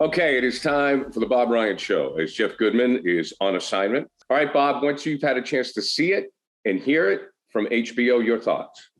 Okay, it is time for the Bob Ryan Show, as Jeff Goodman is on assignment. All right, Bob, once you've had a chance to see it and hear it from HBO, your thoughts?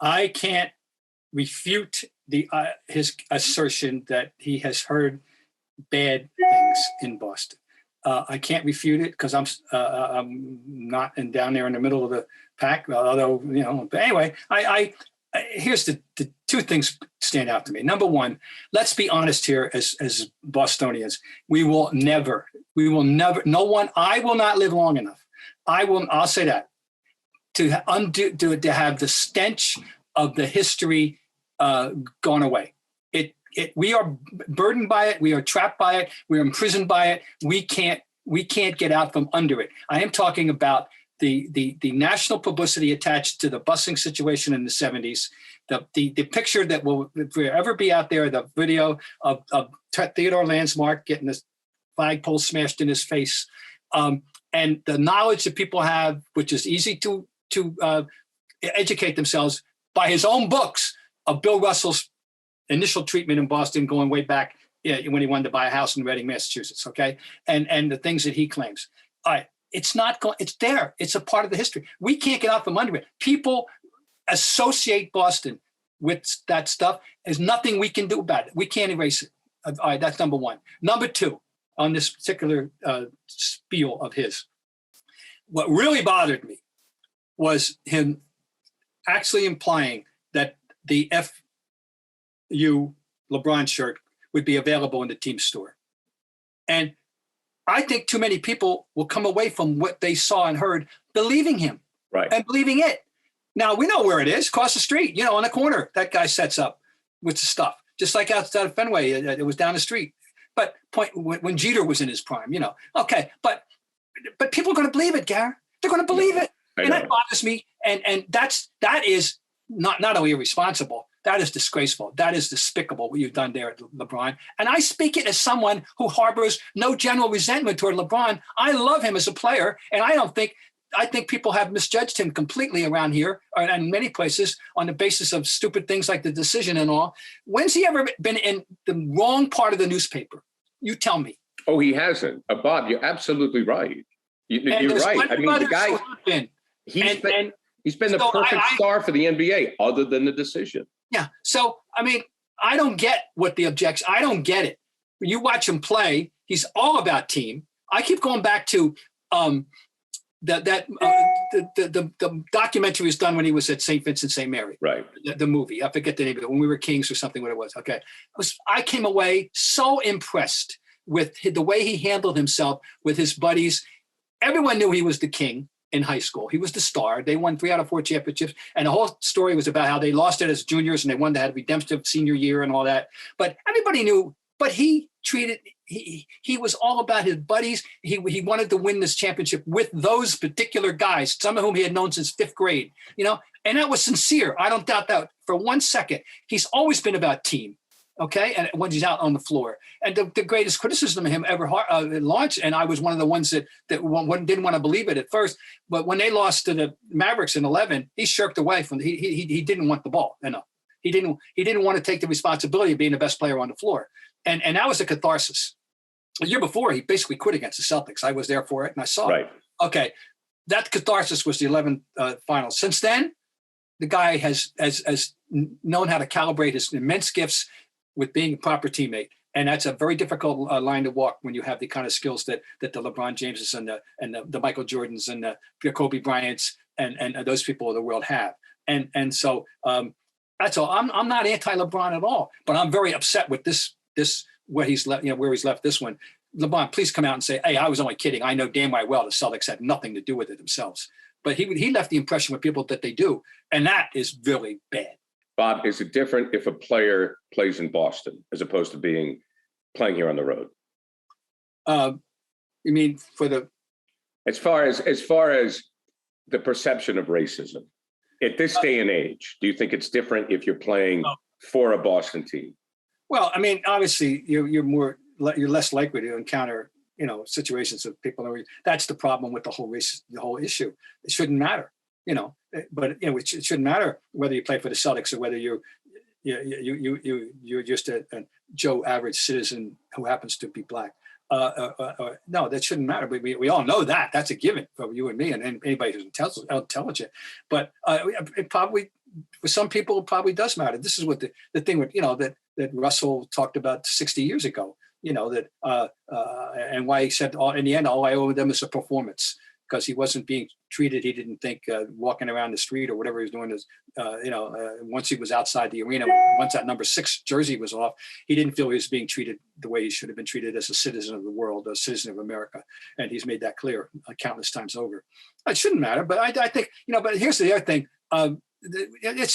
I can't refute his assertion that he has heard bad things in Boston. I can't refute it because I'm not down there in the middle of the pack. Although but anyway, here's the two things stand out to me. Number one, let's be honest here as Bostonians. We will never. No one. I will not live long enough. I'll say that to have the stench of the history gone away. We are burdened by it. We are trapped by it. We are imprisoned by it. We can't get out from under it. I am talking about the national publicity attached to the busing situation in the 70s, the picture that will forever be out there, the video of Theodore Landsmark getting this flagpole smashed in his face, and the knowledge that people have, which is easy to educate themselves by his own books of Bill Russell's initial treatment in Boston going way back when he wanted to buy a house in Reading, Massachusetts, okay? And the things that he claims. It's there. It's a part of the history. We can't get out from under it. People associate Boston with that stuff. There's nothing we can do about it. We can't erase it. All right, that's number one. Number two, on this particular spiel of his, what really bothered me was him actually implying that the FU LeBron shirt would be available in the team store. And I think too many people will come away from what they saw and heard believing him, right, and believing it. Now, we know where it is, across the street, on the corner. That guy sets up with the stuff, just like outside of Fenway. It was down the street. But when Jeter was in his prime, okay. But people are going to believe it, Gary. They're going to believe it. And that bothers me. And that is not only irresponsible, that is disgraceful. That is despicable what you've done there at LeBron. And I speak it as someone who harbors no general resentment toward LeBron. I love him as a player, and I think people have misjudged him completely around here and in many places on the basis of stupid things like the decision and all. When's he ever been in the wrong part of the newspaper? You tell me. Oh, he hasn't. Bob, you're absolutely right. You're right. I mean, the guy, he's been the perfect star for the NBA other than the decision. Yeah. So, I mean, I don't get what the objection. I don't get it. When you watch him play, he's all about team. I keep going back to the documentary was done when he was at St. Vincent St. Mary. Right. The movie. I forget the name of it. When We Were Kings or something. What it was. Okay. I came away so impressed with the way he handled himself with his buddies. Everyone knew he was the king. In high school, he was the star. They won 3 out of 4 championships, and the whole story was about how they lost it as juniors and they wanted to have a redemptive senior year and all that. But everybody knew. But he was all about his buddies. He wanted to win this championship with those particular guys, some of whom he had known since 5th grade. And that was sincere. I don't doubt that for one second. He's always been about team. Okay, and when he's out on the floor, and the greatest criticism of him ever launched, and I was one of the ones that didn't want to believe it at first, but when they lost to the Mavericks in 11, he shirked away from he didn't want the ball. He didn't want to take the responsibility of being the best player on the floor, and that was a catharsis. The year before, he basically quit against the Celtics. I was there for it, and I saw it. Okay, that catharsis was the 11 finals. Since then, the guy has known how to calibrate his immense gifts with being a proper teammate. And that's a very difficult line to walk when you have the kind of skills that the LeBron Jameses and the Michael Jordans and the Kobe Bryants and those people of the world have. And so that's all. I'm not anti-LeBron at all, but I'm very upset with this where he's left this one. LeBron, please come out and say, hey, I was only kidding. I know damn well the Celtics had nothing to do with it themselves. But he left the impression with people that they do. And that is really bad. Bob, is it different if a player plays in Boston as opposed to playing here on the road? You mean as far as the perception of racism at this day and age? Do you think it's different if you're playing for a Boston team? Well, I mean, obviously, you're less likely to encounter situations of people. That's the problem with the whole issue. It shouldn't matter. But it shouldn't matter whether you play for the Celtics or whether you're just a Joe average citizen who happens to be black. No, that shouldn't matter. But we all know that. That's a given for you and me and anybody who's intelligent. But it probably, for some people, it probably does matter. This is what the thing with, that Russell talked about 60 years ago, and why he said, in the end, all I owe them is a performance, because he wasn't being treated. He didn't think walking around the street or whatever he was doing is, once he was outside the arena, once that number 6 jersey was off, he didn't feel he was being treated the way he should have been treated as a citizen of the world, a citizen of America. And he's made that clear countless times over. It shouldn't matter, but I think, but here's the other thing. It's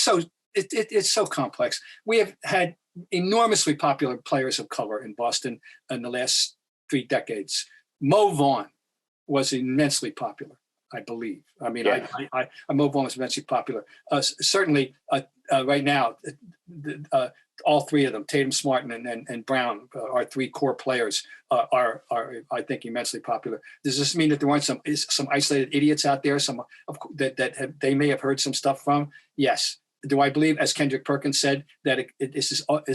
so complex. We have had enormously popular players of color in Boston in the last 3 decades. Mo Vaughn was immensely popular, I believe. I mean, yeah. Mo Vaughn was immensely popular. Certainly, right now, all 3 of them, Tatum, Smart, and Brown, our 3 core players, are I think immensely popular. Does this mean that there aren't some isolated idiots out there, that they may have heard some stuff from? Yes. Do I believe, as Kendrick Perkins said, that this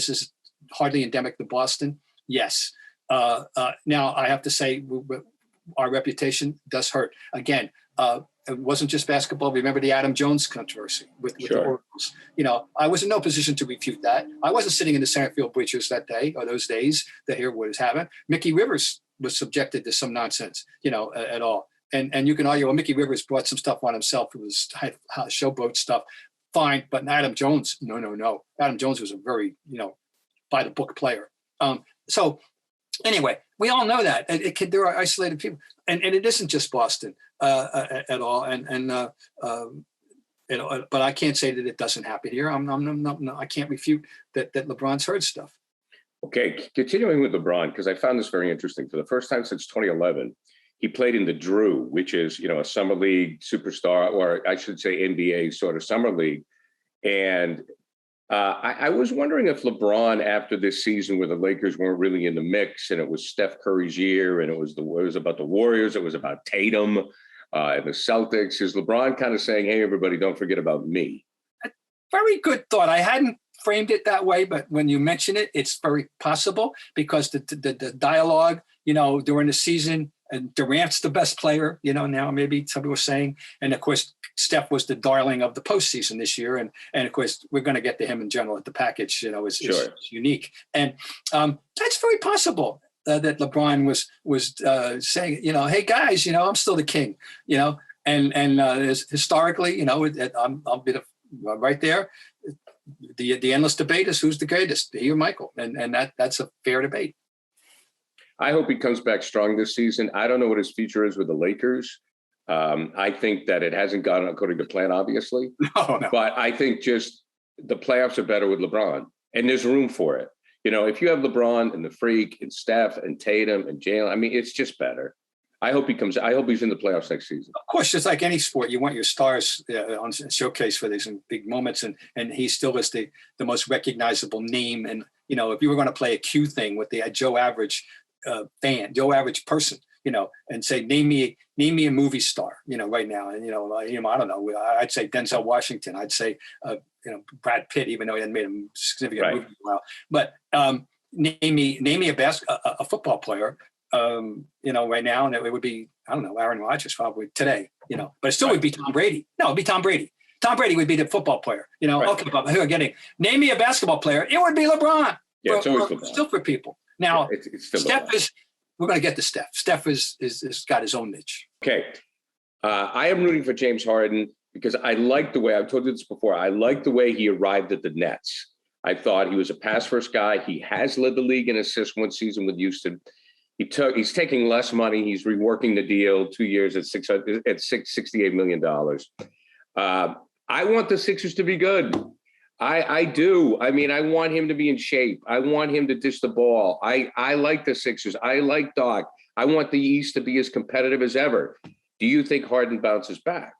is hardly endemic to Boston? Yes. Now I have to say, our reputation does hurt. Again, it wasn't just basketball. Remember the Adam Jones controversy with the Orioles. I was in no position to refute that. I wasn't sitting in the center field bleachers that day or those days to hear what was happening. Mickey Rivers was subjected to some nonsense, at all. And you can argue, well, Mickey Rivers brought some stuff on himself. It was showboat stuff. Fine, but Adam Jones, no. Adam Jones was a very, by the book player. So anyway, we all know that there are isolated people, and it isn't just Boston at all. But I can't say that it doesn't happen here. I can't refute that LeBron's heard stuff. Okay, continuing with LeBron, because I found this very interesting. For the first time since 2011, he played in the Drew, which is, a summer league superstar, or I should say NBA sort of summer league. And I was wondering if LeBron, after this season where the Lakers weren't really in the mix and it was Steph Curry's year and it was about the Warriors, it was about Tatum and the Celtics, is LeBron kind of saying, hey, everybody, don't forget about me? Very good thought. I hadn't framed it that way, but when you mention it, it's very possible, because the dialogue, during the season, and Durant's the best player, now maybe somebody was saying, and of course, Steph was the darling of the postseason this year. And of course, we're going to get to him in general at the package, is unique. And that's very possible that LeBron was saying, hey guys, I'm still the king, and historically, I'll be right there. The endless debate is who's the greatest, he or Michael. And that's a fair debate. I hope he comes back strong this season. I don't know what his future is with the Lakers. I think that it hasn't gone according to plan, obviously. No. But I think just the playoffs are better with LeBron, and there's room for it. If you have LeBron and the Freak and Steph and Tatum and Jalen, it's just better. I hope he's in the playoffs next season. Of course, just like any sport, you want your stars on showcase for these big moments, and he still is the most recognizable name. And if you were going to play a Q thing with the Joe Average Joe Average person, and say, name me a movie star, right now. And, I don't know, I'd say Denzel Washington. I'd say, Brad Pitt, even though he hadn't made a significant movie in a while. But name me a football player, right now. And it would be, I don't know, Aaron Rodgers probably today, but it still would be Tom Brady. No, it'd be Tom Brady. Tom Brady would be the football player, Okay, but who are getting, name me a basketball player. It would be LeBron. Yeah, it's always LeBron. Still for people. Now, it's still Steph LeBron. We're going to get to Steph. Steph is got his own niche. Okay. I am rooting for James Harden because I like the way, I've told you this before, I like the way he arrived at the Nets. I thought he was a pass-first guy. He has led the league in assists one season with Houston. He's taking less money. He's reworking the deal 2 years at $68 million. I want the Sixers to be good. I do. I want him to be in shape. I want him to dish the ball. I like the Sixers. I like Doc. I want the East to be as competitive as ever. Do you think Harden bounces back?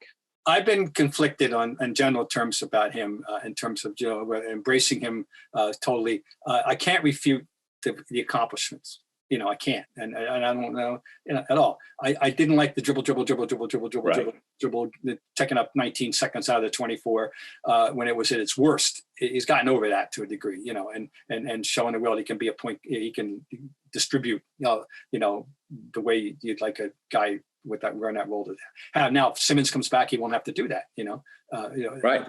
I've been conflicted in general terms about him, in terms of embracing him totally. I can't refute the accomplishments. I can't, and I don't know, at all. I didn't like the dribble, taking up 19 seconds out of the 24 when it was at its worst. He's gotten over that to a degree, and showing the world he can be a point, he can distribute, the way you'd like a guy with that wearing that role to have. Now, if Simmons comes back, he won't have to do that, right.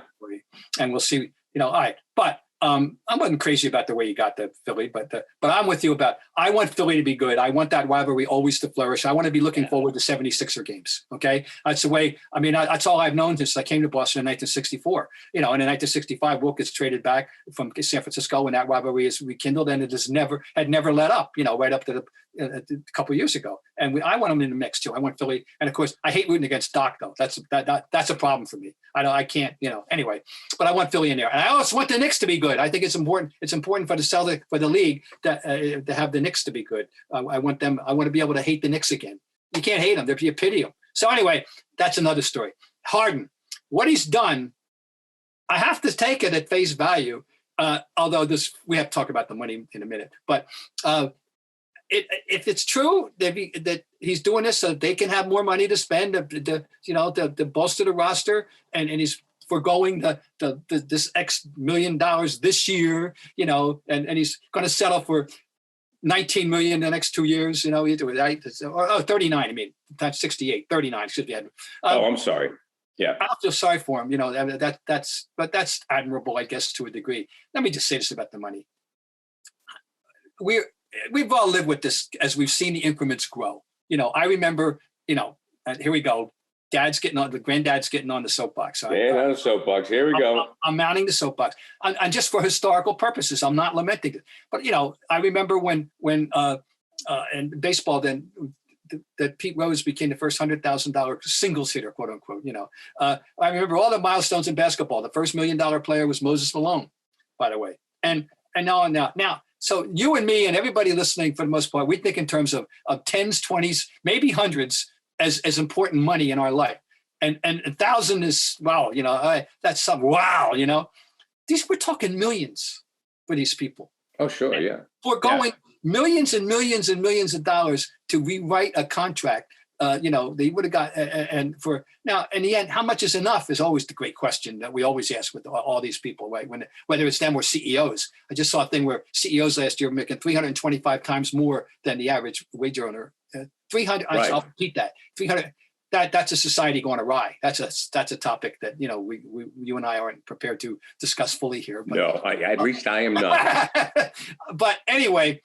And we'll see, all right, but. I wasn't crazy about the way you got the Philly, but I'm with you about, I want Philly to be good. I want that rivalry always to flourish. I want to be looking forward to 76er games. Okay. That's the way, that's all I've known since I came to Boston in 1964, and in 1965, Wilt gets traded back from San Francisco when that rivalry is rekindled, and it had never let up, right up to a couple of years ago. And I want them in the mix too. I want Philly. And of course I hate rooting against Doc though. That's a problem for me. I can't, anyway, but I want Philly in there. And I also want the Knicks to be good. I think it's important. It's important for the league to have the Knicks to be good. I want to be able to hate the Knicks again. You can't hate them. You pity them. So anyway, that's another story. Harden, what he's done, I have to take it at face value. Although we have to talk about the money in a minute, but, if it's true that he's doing this so they can have more money to spend, to bolster the roster, and he's foregoing this X $1 million this year, and he's going to settle for $19 million the next 2 years, or 39. I mean, that's 68, 39. Excuse me. I'm sorry. Yeah, I feel sorry for him. That's admirable, I guess, to a degree. Let me just say this about the money. We've all lived with this as we've seen the increments grow. I remember, here we go. The granddad's getting on the soapbox. On the soapbox. Here we go. I'm mounting the soapbox. And just for historical purposes, I'm not lamenting it. But, I remember when in baseball, then that Pete Rose became the first $100,000 singles hitter, quote unquote. I remember all the milestones in basketball. The first $1 million player was Moses Malone, by the way. And now, so you and me and everybody listening, for the most part, we think in terms of tens, 20s, maybe hundreds as important money in our life. And 1,000 is, wow, that's something, wow, we're talking millions for these people. Oh, sure, yeah. We're going millions and millions and millions of dollars to rewrite a contract. They would have got, and for now, in the end, how much is enough is always the great question that we always ask with all these people, right? Whether it's them or CEOs. I just saw a thing where CEOs last year were making 325 times more than the average wage earner. 300. Right. I'll repeat that. 300. That's a society going awry. That's a topic that you and I aren't prepared to discuss fully here. But, no, at least I am not. But anyway,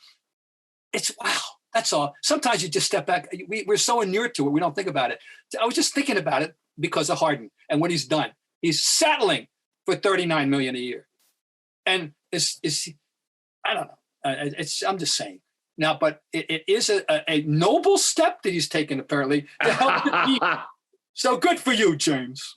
it's wow. That's all. Sometimes you just step back. We're so inured to it, we don't think about it. I was just thinking about it because of Harden and what he's done. He's settling for $39 million a year, and it's I don't know. I'm just saying now, but it is a noble step that he's taken apparently to help the people. So good for you, James.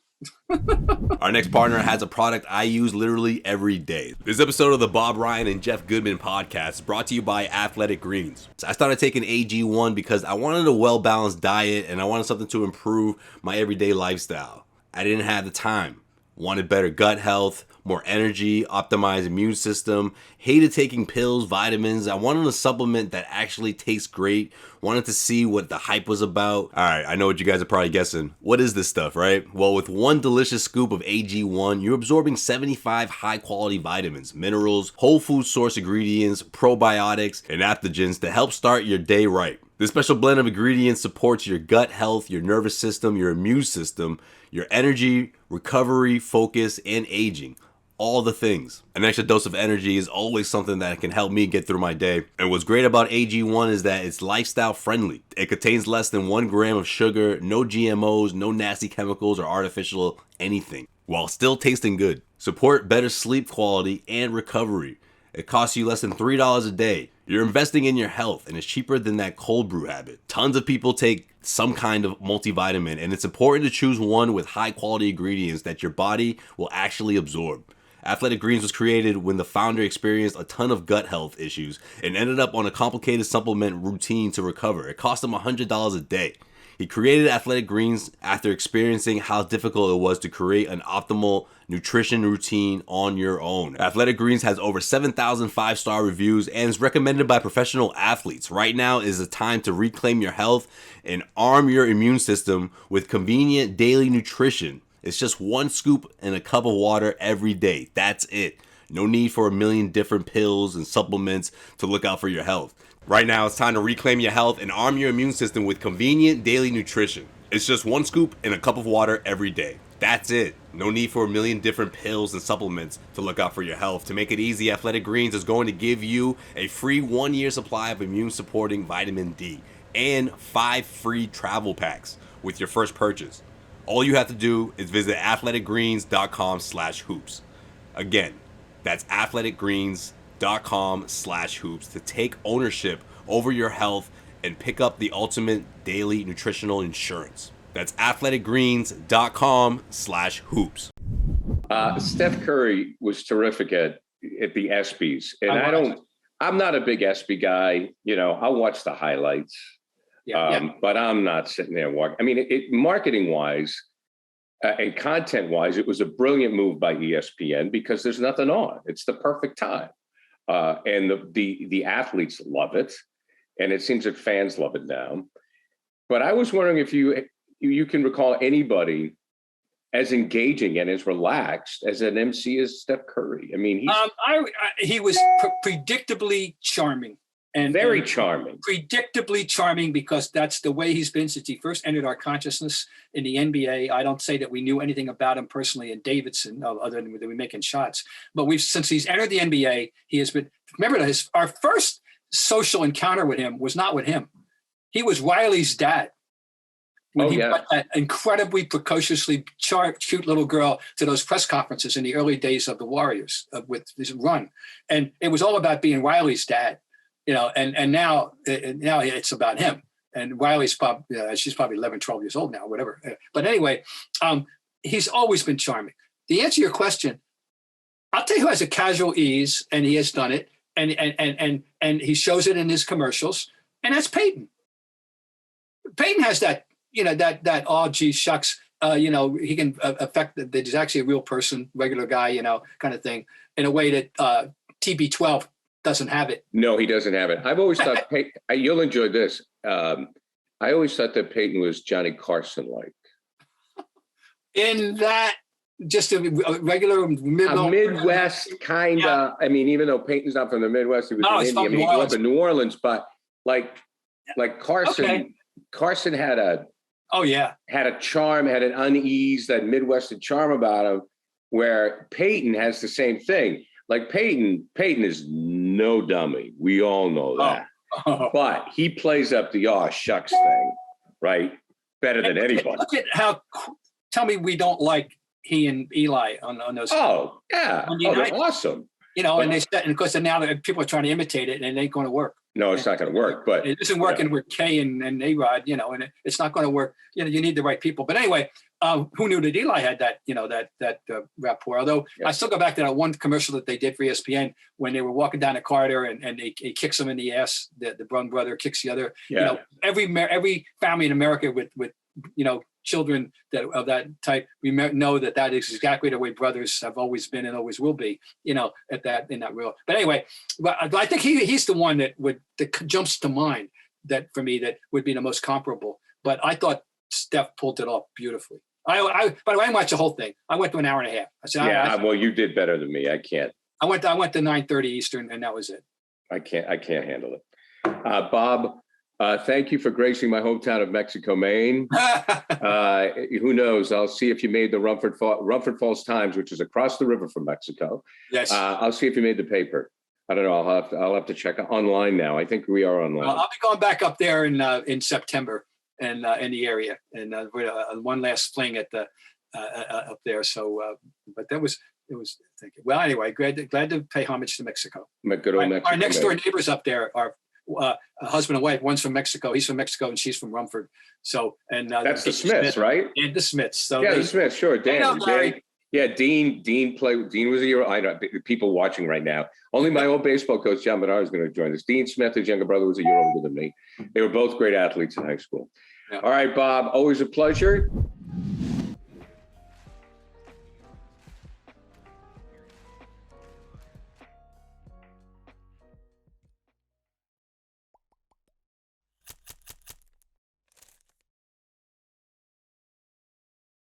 Our next partner has a product I use literally every day. This episode of the Bob Ryan and Jeff Goodman podcast is brought to you by Athletic Greens. So I started taking AG1 because I wanted a well-balanced diet and I wanted something to improve my everyday lifestyle. I didn't have the time. Wanted better gut health, more energy, optimized immune system, hated taking pills, vitamins. I wanted a supplement that actually tastes great. Wanted to see what the hype was about. All right, I know what you guys are probably guessing. What is this stuff, right? Well, with one delicious scoop of AG1, you're absorbing 75 high-quality vitamins, minerals, whole food source ingredients, probiotics, and adaptogens to help start your day right. This special blend of ingredients supports your gut health, your nervous system, your immune system, your energy, recovery, focus, and aging. All the things. An extra dose of energy is always something that can help me get through my day. And what's great about AG1 is that it's lifestyle friendly. It contains less than 1 gram of sugar, no GMOs, no nasty chemicals or artificial anything, while still tasting good. Support better sleep quality and recovery. It costs you less than $3 a day. You're investing in your health, and it's cheaper than that cold brew habit. Tons of people take some kind of multivitamin, and it's important to choose one with high quality ingredients that your body will actually absorb. Athletic Greens was created when the founder experienced a ton of gut health issues and ended up on a complicated supplement routine to recover. It cost him $100 a day. He created Athletic Greens after experiencing how difficult it was to create an optimal nutrition routine on your own. Athletic Greens has over 7,000 5-star reviews and is recommended by professional athletes. Right now is the time to reclaim your health and arm your immune system with convenient daily nutrition. It's just 1 scoop in a cup of water every day. That's it. No need for a million different pills and supplements to look out for your health. Right now, it's time to reclaim your health and arm your immune system with convenient daily nutrition. It's just 1 scoop in a cup of water every day. That's it. No need for a million different pills and supplements to look out for your health. To make it easy, Athletic Greens is going to give you a free 1-year supply of immune-supporting vitamin D and 5 free travel packs with your first purchase. All you have to do is visit athleticgreens.com/hoops. Again, that's athleticgreens.com/hoops to take ownership over your health and pick up the ultimate daily nutritional insurance. That's athleticgreens.com/hoops. Steph Curry was terrific at the ESPYs, and I'm not a big ESPY guy. You know, I'll watch the highlights, but I'm not sitting there watching. I mean, marketing wise and content wise, it was a brilliant move by ESPN because there's nothing on. It's the perfect time, and the athletes love it, and it seems that fans love it now. But I was wondering if you can recall anybody as engaging and as relaxed as an MC as Steph Curry. I mean, he was predictably charming. And very charming. Predictably charming, because that's the way he's been since he first entered our consciousness in the NBA. I don't say that we knew anything about him personally in Davidson, other than we making shots. But since he's entered the NBA, he has been. Remember, our first social encounter with him was not with him. He was Riley's dad. When he brought that incredibly precociously cute little girl to those press conferences in the early days of the Warriors with this run, and it was all about being Riley's dad. You know, and now it's about him. And Riley's she's probably 11, 12 years old now, whatever. But anyway, he's always been charming. To answer your question, I'll tell you who has a casual ease, and he has done it, and he shows it in his commercials, and that's Peyton. Peyton has that, you know, that oh gee shucks, you know, he can affect that he's actually a real person, regular guy, you know, kind of thing, in a way that TB12 doesn't have it. No, he doesn't have it. I've always thought you'll enjoy this. I always thought that Peyton was Johnny Carson-like. In that, just a regular Midwest kind of. Yeah. I mean, even though Peyton's not from the Midwest, he was in India. I mean, he grew up in New Orleans, but like Carson. Okay. Carson had a charm, had an unease, that Midwestern charm about him, where Peyton has the same thing. Like Peyton is no dummy. We all know that. But he plays up the shucks thing, right? Better than anybody. Look at tell me we don't like he and Eli on those. Oh, yeah. They're awesome. You know, and of course, now people are trying to imitate it, and it ain't going to work. No, it's not going to work. But it isn't working with Kay and A-Rod, you know, and it's not going to work. You know, you need the right people. But anyway, who knew that Eli had that, you know, that rapport? Although I still go back to that one commercial that they did for ESPN when they were walking down the corridor and he kicks him in the ass. The one brother kicks the other. Yeah. You know, every family in America with you know, children of that type, we know that is exactly the way brothers have always been and always will be, you know, in that real. But anyway, I think he's the one that jumps to mind that for me that would be the most comparable. But I thought Steph pulled it off beautifully. By the way, I watched the whole thing. I went to an hour and a half. I said, well, you did better than me. I can't. I went to 9:30 Eastern, and that was it. I can't handle it. Bob, thank you for gracing my hometown of Mexico, Maine. Who knows? I'll see if you made the Rumford Falls Times, which is across the river from Mexico. Yes. I'll see if you made the paper. I don't know. I'll have to check online now. I think we are online. I'll be going back up there in September and in the area, and one last fling at the up there. So, but it was. Thank you. Well, anyway, glad to pay homage to Mexico. Good old Mexico. Our next door neighbors up there are a husband and wife. One's from Mexico. He's from Mexico, and she's from Rumford. So, and that's the Smiths, right? And the Smiths. So yeah, the Smiths. Sure, Dan. Yeah, Dean was a year. I know people watching right now. Only my old baseball coach John Bernard is going to join us. Dean Smith, his younger brother, was a year older than me. They were both great athletes in high school. All right, Bob, always a pleasure.